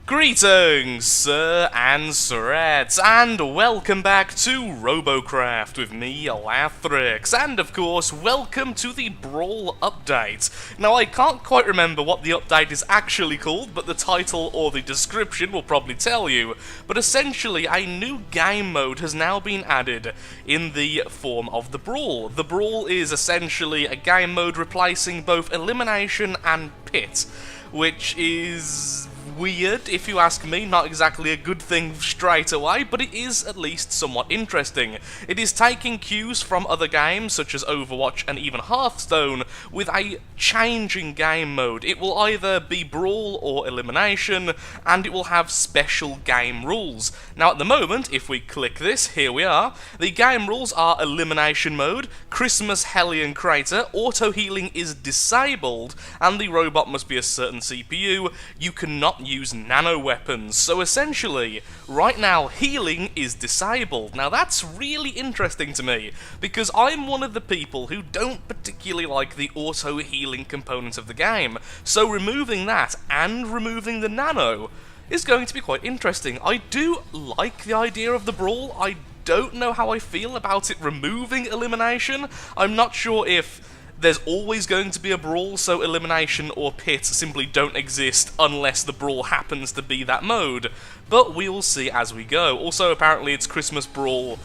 Greetings, sir and sirettes, and welcome back to Robocraft with me, Lathrix, and of course, welcome to the Brawl update. Now, I can't quite remember what the update is actually called, but the title or the description will probably tell you. But essentially, a new game mode has now been added in the form of the Brawl. The Brawl is essentially a game mode replacing both Elimination and Pit, which is weird, if you ask me. Not exactly a good thing straight away, but it is at least somewhat interesting. It is taking cues from other games, such as Overwatch and even Hearthstone, with a changing game mode. It will either be Brawl or Elimination, and it will have special game rules. Now, at the moment, if we click this, here we are. The game rules are Elimination Mode, Christmas Hellion Crater, auto-healing is disabled, and the robot must be a certain CPU. You cannot use nano weapons. So essentially, right now, healing is disabled. Now that's really interesting to me, because I'm one of the people who don't particularly like the auto-healing component of the game. So removing that and removing the nano is going to be quite interesting. I do like the idea of the Brawl. I don't know how I feel about it removing Elimination. I'm not sure if there's always going to be a Brawl, so Elimination or Pit simply don't exist unless the Brawl happens to be that mode. But we'll see as we go. Also, apparently it's Christmas Brawl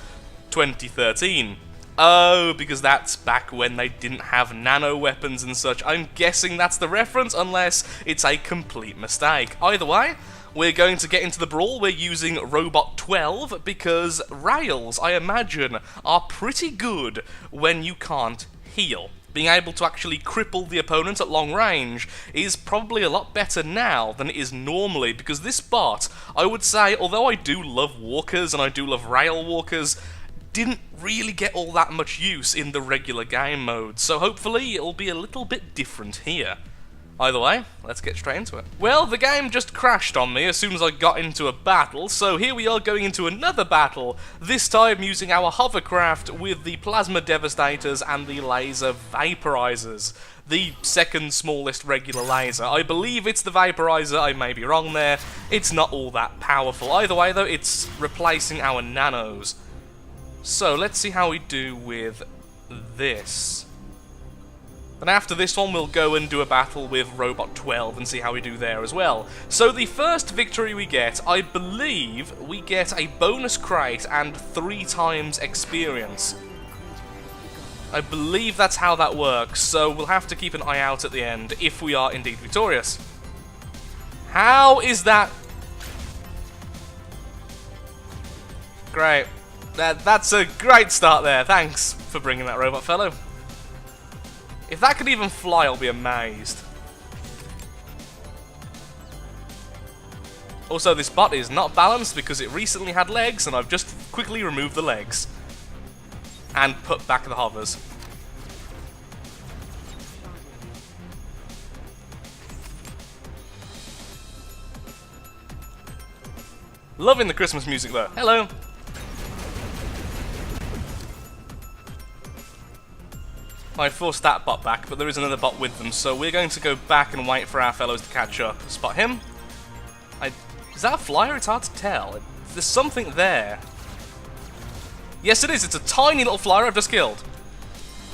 2013. Oh, because that's back when they didn't have nano weapons and such. I'm guessing that's the reference, unless it's a complete mistake. Either way, we're going to get into the Brawl. We're using Robot 12, because rails, I imagine, are pretty good when you can't heal. Being able to actually cripple the opponent at long range is probably a lot better now than it is normally, because this bot, I would say, although I do love walkers and I do love rail walkers, didn't really get all that much use in the regular game mode, so hopefully it'll be a little bit different here. Either way, let's get straight into it. Well, the game just crashed on me as soon as I got into a battle, so here we are going into another battle, this time using our hovercraft with the plasma devastators and the laser vaporizers. The second smallest regular laser. I believe it's the vaporizer, I may be wrong there. It's not all that powerful. Either way though, it's replacing our nanos. So let's see how we do with this. Then after this one, we'll go and do a battle with Robot 12 and see how we do there as well. So the first victory we get, I believe we get a bonus crate and 3 times experience. I believe that's how that works, so we'll have to keep an eye out at the end if we are indeed victorious. How is that? Great. That's a great start there. Thanks for bringing that robot fellow. If that could even fly, I'll be amazed. Also, this bot is not balanced because it recently had legs, and I've just quickly removed the legs. And put back the hovers. Loving the Christmas music though. Hello! I forced that bot back, but there is another bot with them, so we're going to go back and wait for our fellows to catch up. Spot him. Is that a flyer? It's hard to tell. There's something there. Yes, it is. It's a tiny little flyer I've just killed.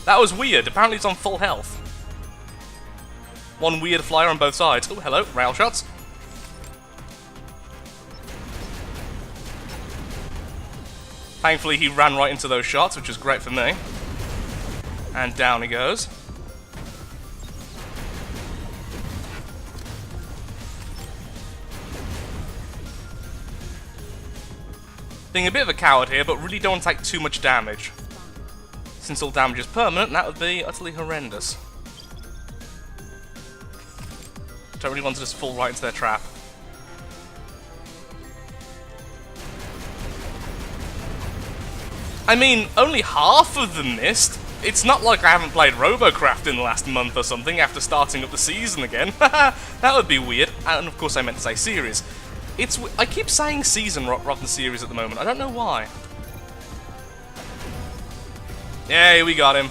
That was weird. Apparently it's on full health. One weird flyer on both sides. Oh, hello. Rail shots. Thankfully, he ran right into those shots, which is great for me. And down he goes. Being a bit of a coward here, but really don't want to take too much damage. Since all damage is permanent, that would be utterly horrendous. Don't really want to just fall right into their trap. I mean, only half of them missed. It's not like I haven't played Robocraft in the last month or something after starting up the season again. That would be weird. And of course I meant to say series. I keep saying season rather than series at the moment. I don't know why. Yeah, we got him.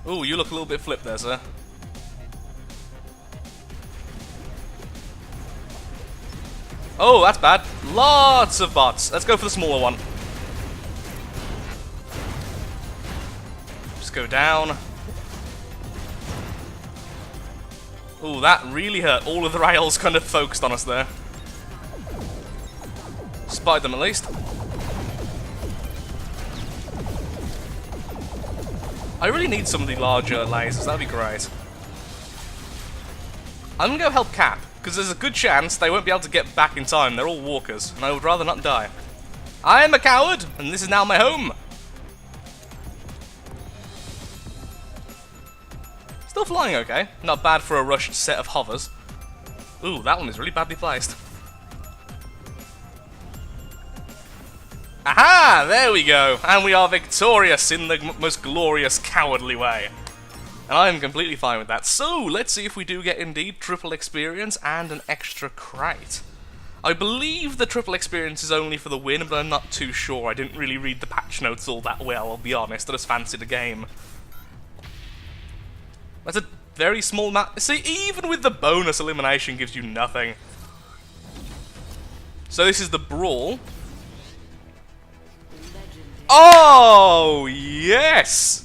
Ooh, you look a little bit flipped there, sir. Oh, that's bad. Lots of bots. Let's go for the smaller one. Just go down. Ooh, that really hurt. All of the rails kind of focused on us there. Spotted them at least. I really need some of the larger lasers. That'd be great. I'm gonna go help Cap, because there's a good chance they won't be able to get back in time. They're all walkers, and I would rather not die. I am a coward, and this is now my home. Still flying okay. Not bad for a rushed set of hovers. Ooh, that one is really badly placed. Aha! There we go! And we are victorious in the most glorious, cowardly way. And I am completely fine with that. So, let's see if we do get indeed triple experience and an extra crate. I believe the triple experience is only for the win, but I'm not too sure. I didn't really read the patch notes all that well, I'll be honest. I just fancied the game. That's a very small map. See, even with the bonus, elimination gives you nothing. So this is the Brawl. Oh, yes!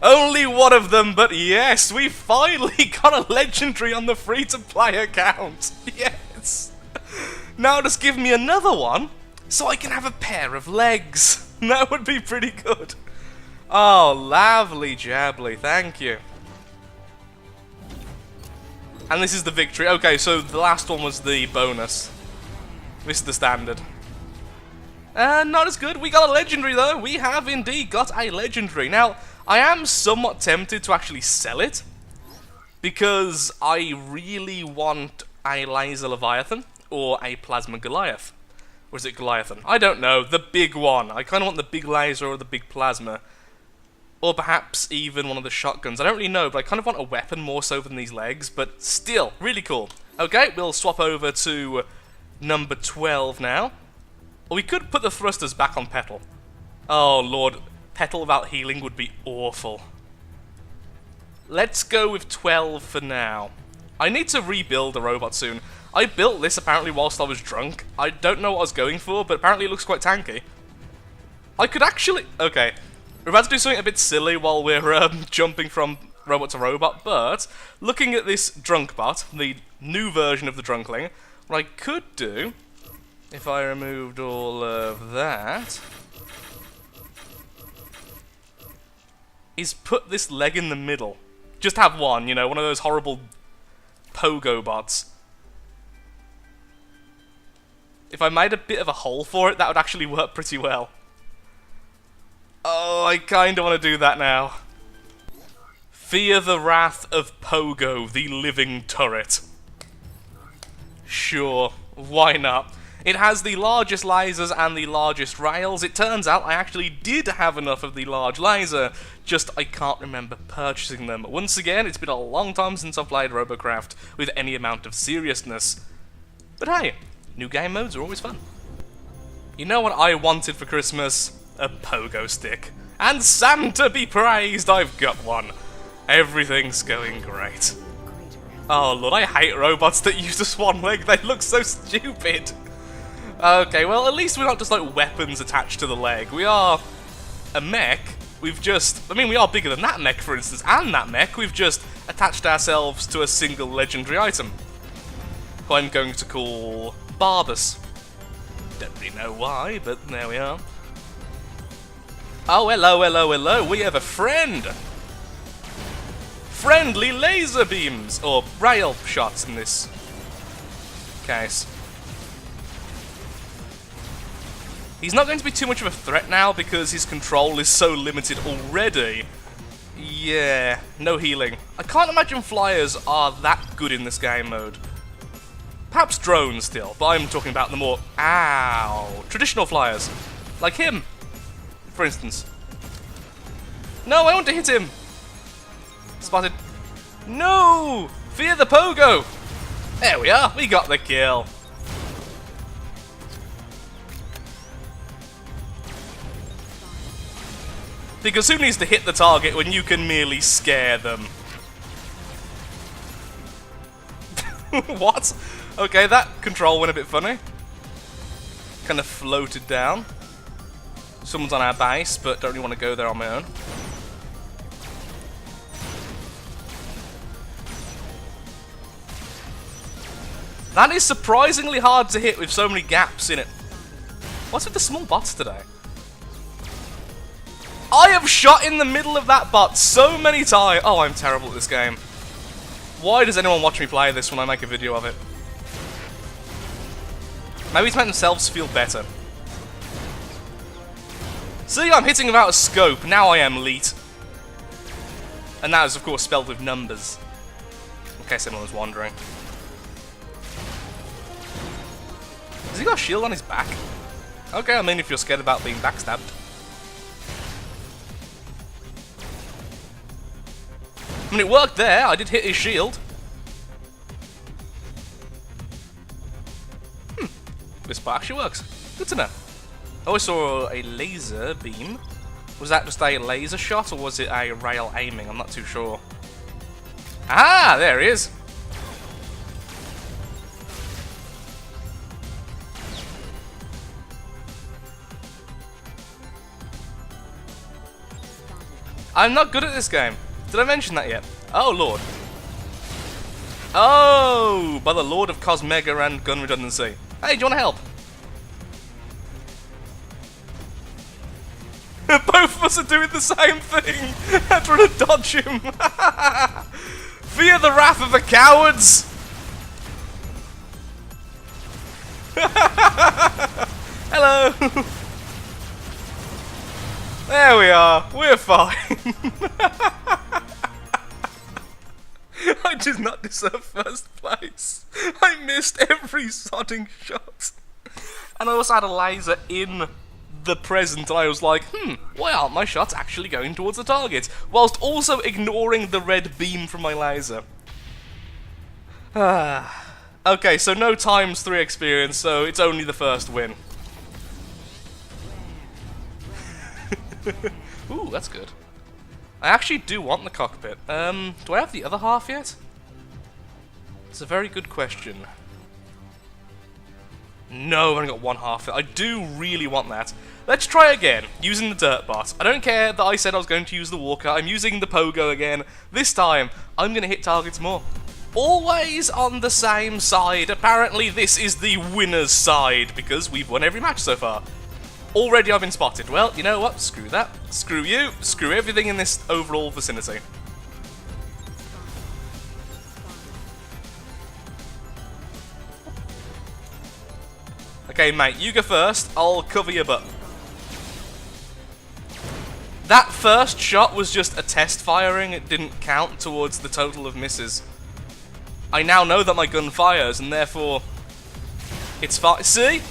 Only one of them, but yes, we finally got a legendary on the free-to-play account. Yes! Now just give me another one, so I can have a pair of legs. That would be pretty good. Oh, lovely jabbly, thank you. And this is the victory. Okay, so the last one was the bonus. This is the standard. Not as good. We got a legendary though. We have indeed got a legendary. Now, I am somewhat tempted to actually sell it, because I really want a laser Leviathan or a plasma Goliath. Or is it Goliathan? I don't know. The big one. I kind of want the big laser or the big plasma. Or perhaps even one of the shotguns. I don't really know, but I kind of want a weapon more so than these legs. But still, really cool. Okay, we'll swap over to number 12 now. Or we could put the thrusters back on Petal. Oh lord, Petal without healing would be awful. Let's go with 12 for now. I need to rebuild the robot soon. I built this apparently whilst I was drunk. I don't know what I was going for, but apparently it looks quite tanky. I could actually... Okay. We're about to do something a bit silly while we're jumping from robot to robot, but looking at this drunk bot, the new version of the drunkling, what I could do, if I removed all of that, is put this leg in the middle. Just have one, you know, one of those horrible pogo bots. If I made a bit of a hole for it, that would actually work pretty well. Oh, I kinda want to do that now. Fear the wrath of Pogo, the living turret. Sure, why not? It has the largest lasers and the largest rails. It turns out I actually did have enough of the large laser, just I can't remember purchasing them. Once again, it's been a long time since I've played Robocraft with any amount of seriousness. But hey, new game modes are always fun. You know what I wanted for Christmas? A pogo stick. And Santa be praised, I've got one. Everything's going great. Oh lord, I hate robots that use a swan leg, they look so stupid. Okay, well at least we're not just like weapons attached to the leg. We are a mech. We've just, I mean we are bigger than that mech for instance, and that mech, we've just attached ourselves to a single legendary item. Who I'm going to call Barbus. Don't really know why, but there we are. Oh, hello, hello, hello, we have a friend! Friendly laser beams! Or rail shots in this case. He's not going to be too much of a threat now because his control is so limited already. Yeah, no healing. I can't imagine flyers are that good in this game mode. Perhaps drones still, but I'm talking about the more, ow, traditional flyers. Like him. For instance. No, I want to hit him! Spotted. No! Fear the pogo! There we are, we got the kill. Because who needs to hit the target when you can merely scare them? What? Okay, that control went a bit funny. Kind of floated down. Someone's on our base, but don't really want to go there on my own. That is surprisingly hard to hit with so many gaps in it. What's with the small bots today? I have shot in the middle of that bot so many times. Oh, I'm terrible at this game. Why does anyone watch me play this when I make a video of it? Maybe to make themselves feel better. See, I'm hitting without a scope. Now I am elite. And that is, of course, spelled with numbers. In case anyone was wondering. Has he got a shield on his back? Okay, I mean, if you're scared about being backstabbed. I mean, it worked there. I did hit his shield. This part actually works. Good to know. Oh, I saw a laser beam. Was that just a laser shot, or was it a rail aiming? I'm not too sure. Ah, there he is. I'm not good at this game. Did I mention that yet? Oh, Lord. Oh, by the Lord of Cosmega and Gun Redundancy. Hey, do you want to help? Both of us are doing the same thing. I'm trying to dodge him. Fear the wrath of the cowards. Hello. There we are. We're fine. I did not deserve first place. I missed every sodding shot. And I also had a laser in the present, and I was like, why aren't my shots actually going towards the target? Whilst also ignoring the red beam from my laser. Okay, so no ×3 experience, so it's only the first win. Ooh, that's good. I actually do want the cockpit. Do I have the other half yet? It's a very good question. No, I've only got one half. I do really want that. Let's try again, using the dirt bot. I don't care that I said I was going to use the walker. I'm using the pogo again. This time, I'm going to hit targets more. Always on the same side. Apparently, this is the winner's side, because we've won every match so far. Already I've been spotted. Well, you know what? Screw that. Screw you. Screw everything in this overall vicinity. Okay, mate, you go first. I'll cover your butt. That first shot was just a test firing. It didn't count towards the total of misses. I now know that my gun fires, and therefore it's fine. See?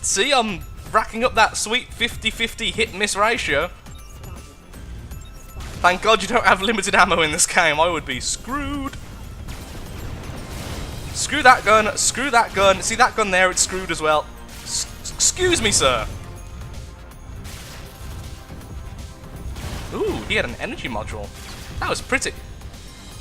See, I'm racking up that sweet 50-50 hit-miss ratio. Thank God you don't have limited ammo in this game. I would be screwed. Screw that gun. Screw that gun. See that gun there? It's screwed as well. Excuse me, sir. Ooh, he had an energy module. That was pretty.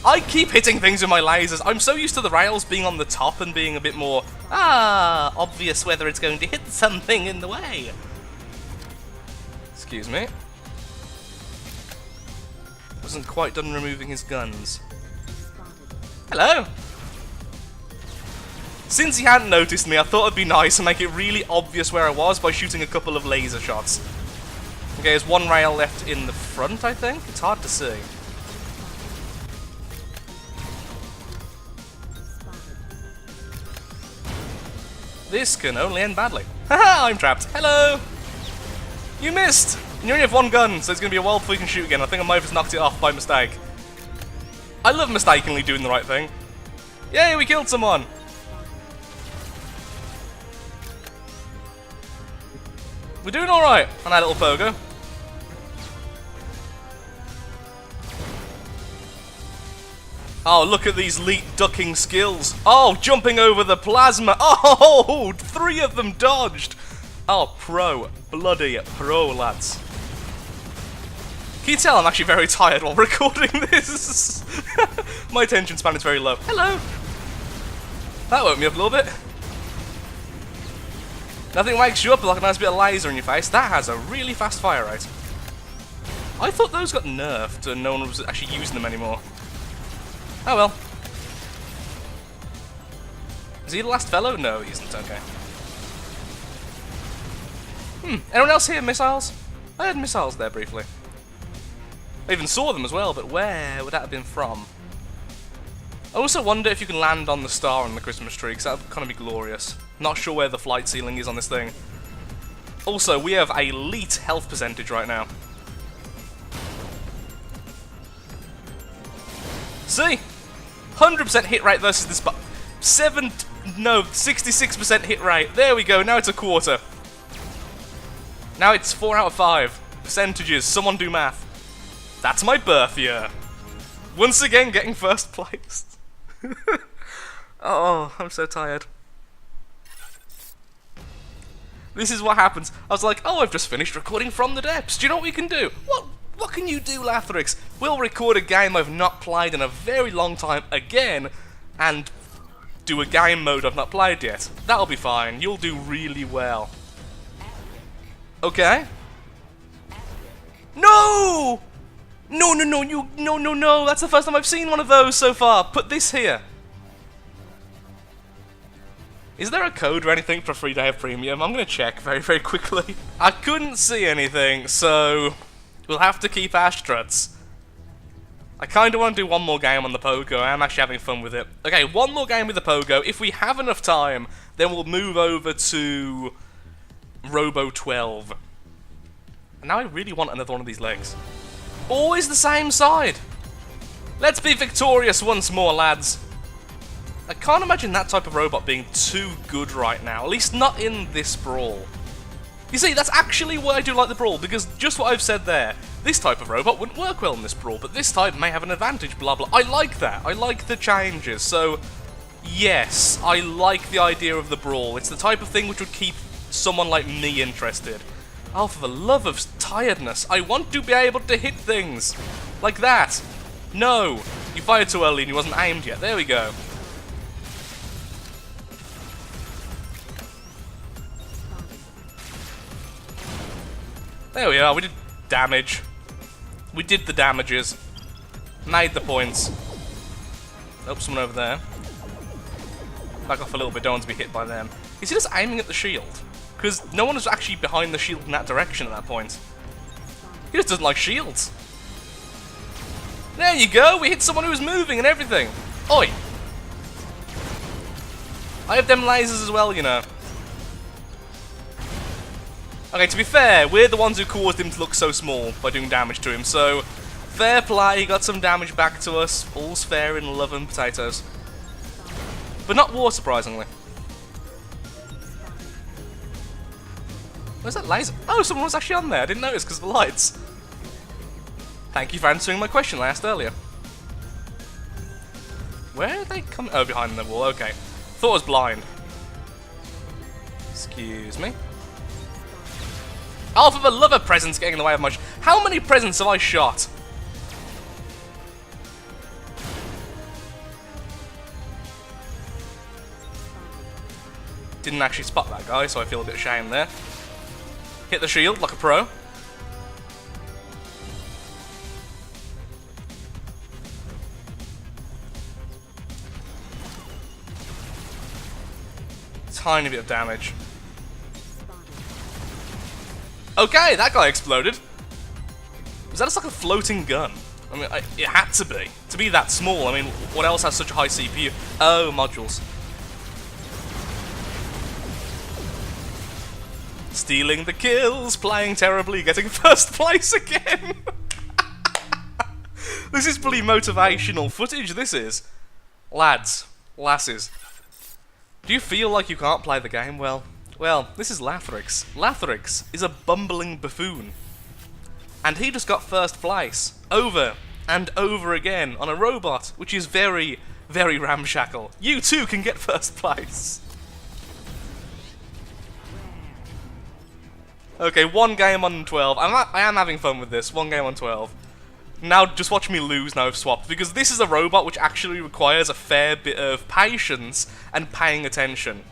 I keep hitting things with my lasers. I'm so used to the rails being on the top and being a bit more, obvious whether it's going to hit something in the way. Excuse me. Wasn't quite done removing his guns. Hello. Since he hadn't noticed me, I thought it'd be nice and make it really obvious where I was by shooting a couple of laser shots. Okay, there's one rail left in the front, I think. It's hard to see. This can only end badly. Haha, I'm trapped. Hello! You missed! And you only have one gun, so it's going to be a while before you can shoot again. I think I might have just knocked it off by mistake. I love mistakenly doing the right thing. Yay, we killed someone! We're doing alright on our little pogo. Oh, look at these elite ducking skills. Oh, jumping over the plasma. Oh, 3 of them dodged. Oh, pro. Bloody pro, lads. Can you tell I'm actually very tired while recording this? My attention span is very low. Hello. That woke me up a little bit. Nothing wakes you up like a nice bit of laser in your face. That has a really fast fire rate. I thought those got nerfed and no one was actually using them anymore. Oh well. Is he the last fellow? No, he isn't. Okay. Anyone else hear missiles? I heard missiles there briefly. I even saw them as well, but where would that have been from? I also wonder if you can land on the star on the Christmas tree, because that would kind of be glorious. Not sure where the flight ceiling is on this thing. Also, we have elite health percentage right now. See? 100% hit rate versus this 66% hit rate. There we go, now it's a quarter. Now it's 4 out of 5. Percentages, someone do math. That's my birth year. Once again, getting first place. Oh, I'm so tired. This is what happens. I was like, oh, I've just finished recording from the depths. Do you know what we can do? What can you do, Lathrix? We'll record a game I've not played in a very long time again, and do a game mode I've not played yet. That'll be fine. You'll do really well. Okay. No! No. That's the first time I've seen one of those so far. Put this here. Is there a code or anything for a free day of premium? I'm going to check very, very quickly. I couldn't see anything, so we'll have to keep our struts. I kind of want to do one more game on the Pogo. I am actually having fun with it. Okay, one more game with the Pogo. If we have enough time, then we'll move over to Robo 12. And now I really want another one of these legs. Always the same side. Let's be victorious once more, lads. I can't imagine that type of robot being too good right now, at least not in this Brawl. You see, that's actually why I do like the Brawl, because just what I've said there, this type of robot wouldn't work well in this Brawl, but this type may have an advantage, blah blah. I like that, I like the changes, so yes, I like the idea of the Brawl. It's the type of thing which would keep someone like me interested. Oh, for the love of tiredness, I want to be able to hit things, like that. No, you fired too early and you wasn't aimed yet, there we go. There we are, we did damage. We did the damages. Made the points. Oh, someone over there. Back off a little bit, don't want to be hit by them. Is he just aiming at the shield? Because no one was actually behind the shield in that direction at that point. He just doesn't like shields. There you go, we hit someone who was moving and everything. Oi! I have them lasers as well, you know. Okay, to be fair, we're the ones who caused him to look so small by doing damage to him, so fair play, he got some damage back to us. All's fair in love and potatoes. But not war, surprisingly. Where's that laser? Oh, someone was actually on there. I didn't notice because of the lights. Thank you for answering my question I asked earlier. Where are they coming? Oh, behind the wall. Okay. Thought I was blind. Excuse me. Oh, for the love of presents getting in the way of my... How many presents have I shot? Didn't actually spot that guy, so I feel a bit ashamed there. Hit the shield like a pro. Tiny bit of damage. Okay, that guy exploded. Was that just like a floating gun? I mean, it had to be. To be that small, I mean, what else has such a high CPU? Oh, modules. Stealing the kills, playing terribly, getting first place again. This is fully motivational footage, this is. Lads, lasses. Do you feel like you can't play the game? Well, this is Lathrix. Lathrix is a bumbling buffoon. And he just got first place, over and over again, on a robot, which is very, very ramshackle. You too can get first place. Okay, one game on 12. I am having fun with this. One game on 12. Now just watch me lose now I've swapped, because this is a robot which actually requires a fair bit of patience and paying attention.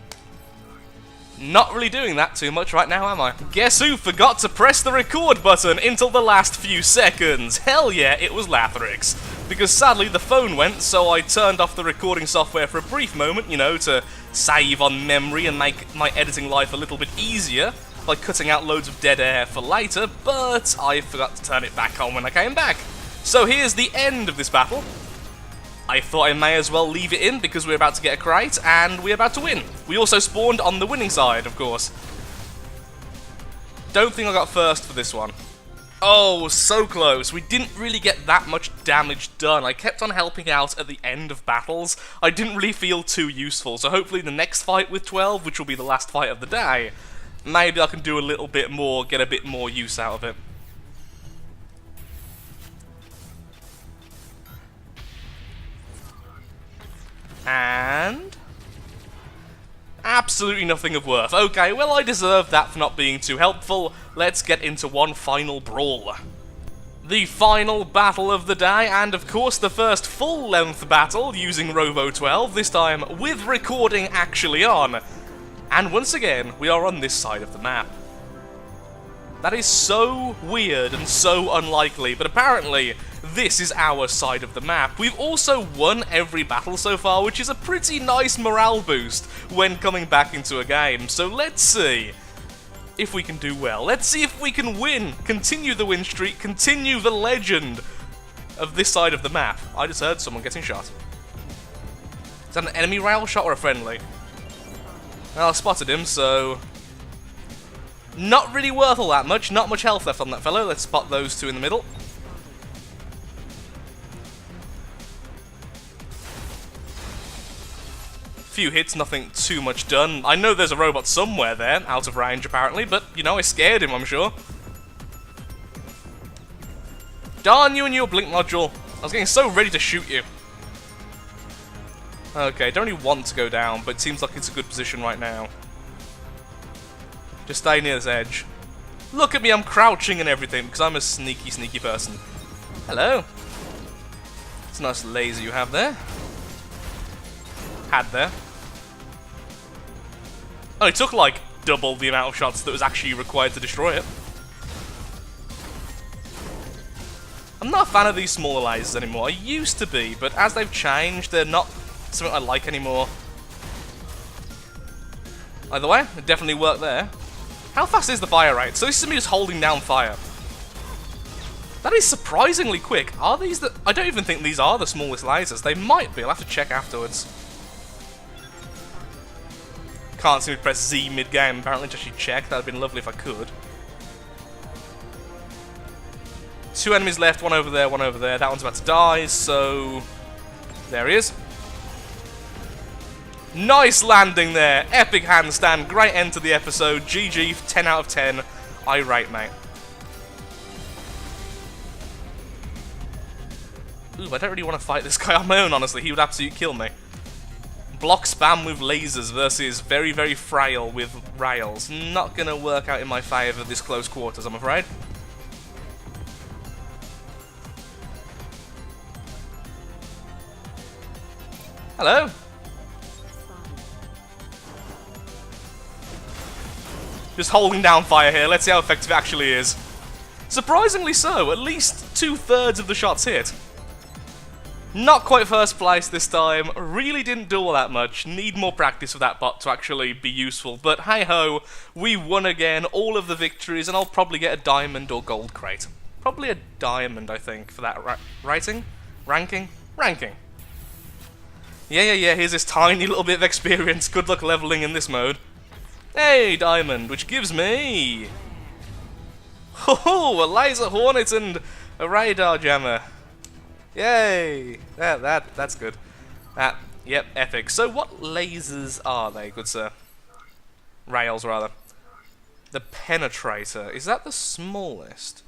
Not really doing that too much right now, am I? Guess who forgot to press the record button until the last few seconds? Hell yeah, it was Lathrix. Because sadly the phone went, so I turned off the recording software for a brief moment, you know, to save on memory and make my editing life a little bit easier by cutting out loads of dead air for later, but I forgot to turn it back on when I came back. So here's the end of this battle. I thought I may as well leave it in because we're about to get a crate and we're about to win. We also spawned on the winning side, of course. Don't think I got first for this one. Oh, so close. We didn't really get that much damage done. I kept on helping out at the end of battles. I didn't really feel too useful, so hopefully the next fight with 12, which will be the last fight of the day, maybe I can do a little bit more, get a bit more use out of it. And absolutely nothing of worth. Okay, well I deserve that for not being too helpful. Let's get into one final brawl. The final battle of the day, and of course the first full-length battle using Robo 12, this time with recording actually on. And once again, we are on this side of the map. That is so weird and so unlikely, but apparently this is our side of the map. We've also won every battle so far, which is a pretty nice morale boost when coming back into a game. So let's see if we can do well. Let's see if we can win, continue the win streak, continue the legend of this side of the map. I just heard someone getting shot. Is that an enemy rail shot or a friendly? Well, I spotted him, so not really worth all that much. Not much health left on that fellow. Let's spot those two in the middle. Few hits, nothing too much done. I know there's a robot somewhere there, out of range apparently, but, you know, I scared him, I'm sure. Darn you and your blink module. I was getting so ready to shoot you. Okay, don't really want to go down, but it seems like it's a good position right now. Just stay near this edge. Look at me, I'm crouching and everything, because I'm a sneaky, sneaky person. Hello. It's a nice laser you have there. Had there. Oh, it took like double the amount of shots that was actually required to destroy it. I'm not a fan of these smaller lasers anymore. I used to be, but as they've changed, they're not something I like anymore. Either way, it definitely worked there. How fast is the fire rate? So this is me just holding down fire. That is surprisingly quick. Are these the... I don't even think these are the smallest lasers. They might be. I'll have to check afterwards. Can't seem to press Z mid-game, apparently, to actually check. That would have been lovely if I could. Two enemies left, one over there, one over there. That one's about to die, so... there he is. Nice landing there. Epic handstand. Great end to the episode. GG, 10 out of 10. I rate, mate. Ooh, I don't really want to fight this guy on my own, honestly. He would absolutely kill me. Block spam with lasers versus very, very frail with rails. Not gonna work out in my favour this close quarters, I'm afraid. Hello. Just holding down fire here. Let's see how effective it actually is. Surprisingly so. At least 2/3 of the shots hit. Not quite first place this time, really didn't do all that much, need more practice for that bot to actually be useful, but hey-ho, we won again, all of the victories, and I'll probably get a diamond or gold crate. Probably a diamond, I think, for that rating? Ranking? Ranking. Yeah, here's this tiny little bit of experience, good luck leveling in this mode. Hey, diamond, which gives me... ho, a laser hornet and a radar jammer. Yay! That's good. Yep, epic. So what lasers are they, good sir? Rails, rather. The penetrator. Is that the smallest?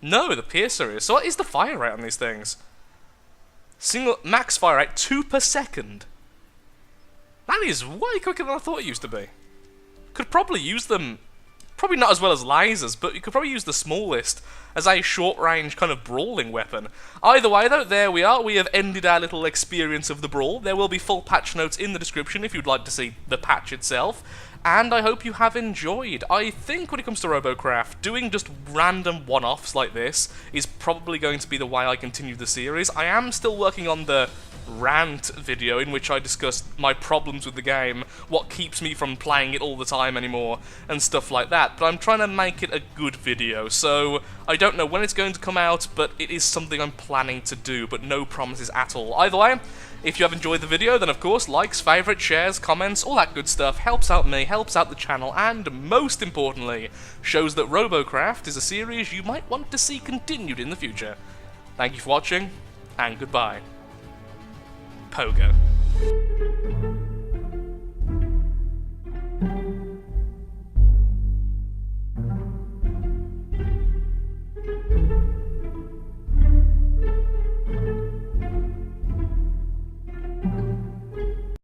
No, the piercer is. So what is the fire rate on these things? Single max fire rate, 2 per second. That is way quicker than I thought it used to be. Could probably use them Probably not as well as lasers, but you could probably use the smallest as a short-range kind of brawling weapon. Either way though, there we are, we have ended our little experience of the Brawl. There will be full patch notes in the description if you'd like to see the patch itself, and I hope you have enjoyed. I think when it comes to Robocraft, doing just random one-offs like this is probably going to be the way I continue the series. I am still working on the rant video in which I discuss my problems with the game, what keeps me from playing it all the time anymore, and stuff like that, but I'm trying to make it a good video, so I don't know when it's going to come out, but it is something I'm planning to do, but no promises at all. Either way, if you have enjoyed the video, then of course, likes, favourites, shares, comments, all that good stuff helps out me, helps out the channel, and most importantly, shows that Robocraft is a series you might want to see continued in the future. Thank you for watching, and goodbye. Pogo.